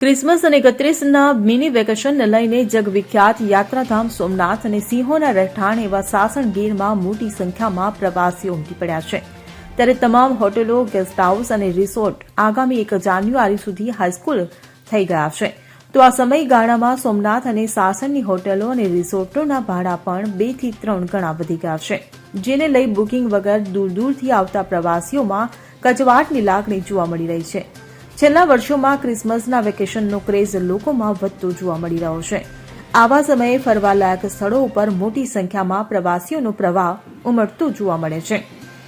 Christmas અને 31ના mini વેકેશનને લઈને જગવિખ્યાત યાત્રાધામ સોમનાથ અને સિંહોના રહેઠાણ એવા સાસણ ગીરમાં મોટી સંખ્યામાં પ્રવાસીઓ ઉમટી પડ્યા છે. ત્યારે તમામ હોટેલો, ગેસ્ટ હાઉસ અને રિસોર્ટ આગામી 1 જાન્યુઆરી સુધી હાઈસ્કૂલ થઈ ગયા છે. તો આ સમયગાળામાં સોમનાથ અને સાસણની હોટેલો અને રિસોર્ટોના ભાડા પણ 2 થી 3 ગણા વધી ગયા છે, જેને લઈ બુકિંગ વગર દૂર દૂરથી આવતા પ્રવાસીઓમાં કચવાટની લાગણી જોવા મળી રહી છે. છેલ્લા વર્ષોમાં ક્રિસમસના વેકેશનનો ક્રેઝ લોકોમાં વધતો જોવા મળી રહ્યો છે. આવા સમયે ફરવાલાયક સ્થળો ઉપર મોટી સંખ્યામાં પ્રવાસીઓનો પ્રવાહ ઉમટતો જોવા મળે છે.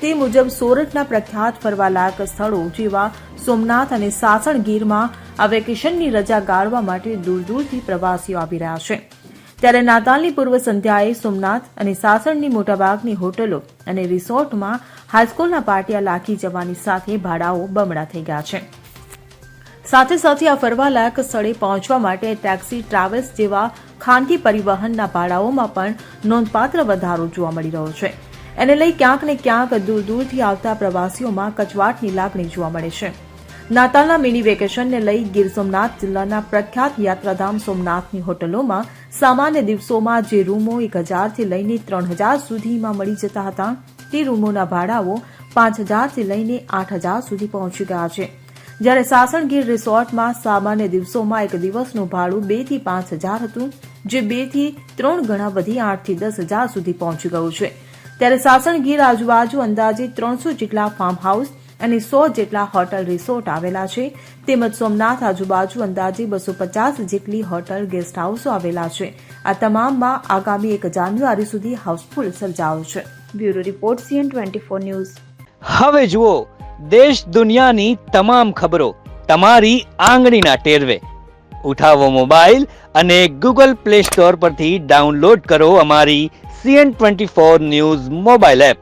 તે મુજબ સોરઠના પ્રખ્યાત ફરવાલાયક સ્થળો જેવા સોમનાથ અને સાસણ ગીરમાં આ વેકેશનની રજા ગાળવા માટે દૂર દૂરથી પ્રવાસીઓ આવી રહ્યા છે. ત્યારે નાતાલની પૂર્વ સંધ્યાએ સોમનાથ અને સાસણની મોટાભાગની હોટલો અને રિસોર્ટમાં હાઈસ્કૂલના પાટિયા લાગી જવાની સાથે ભાડાઓ બમણા થઈ ગયા છે. સાથે સાથે આ ફરવાલાયક સ્થળે પહોંચવા માટે ટેક્સી, ટ્રાવેલ્સ જેવા ખાનગી પરિવહનના ભાડાઓમાં પણ નોંધપાત્ર વધારો જોવા મળી રહ્યો છે. એને લઈ ક્યાંક ને ક્યાંક દૂર દૂરથી આવતા પ્રવાસીઓમાં કચવાટની લાગણી જોવા મળે છે. નાતાલના મિની વેકેશનને લઈ ગીર સોમનાથ જિલ્લાના પ્રખ્યાત યાત્રાધામ સોમનાથની હોટલોમાં સામાન્ય દિવસોમાં જે રૂમો 1000 થી લઈને 3000 સુધીમાં મળી જતા હતા, તે રૂમોના ભાડાઓ 5000 થી લઈને 8000 સુધી પહોંચી ગયા છે. જ્યારે સાસણ ગીર રિસોર્ટમાં સામાન્ય દિવસોમાં એક દિવસનું ભાડું 2 થી 5000 હતું, જે 2 થી 3 ગણા વધી 8 થી 10000 સુધી પહોંચી ગયું છે. ત્યારે સાસણ ગીર આજુબાજુ અંદાજે 300 જેટલા ફાર્મ હાઉસ અને 100 જેટલા હોટલ રિસોર્ટ આવેલા છે. તેમજ સોમનાથ આજુબાજુ અંદાજે 250 જેટલી હોટલ, ગેસ્ટ હાઉસો આવેલા છે. આ તમામમાં આગામી 1 જાન્યુઆરી સુધી હાઉસફુલ સર્જાયો છે. Bureau report CN24 news. હવે જુઓ દેશ દુનિયાની તમામ ખબરો તમારી આંગળીના ટેરવે. ઉઠાવો મોબાઈલ અને Google Play Store પરથી ડાઉનલોડ કરો અમારી CN24 ન્યૂઝ મોબાઈલ એપ.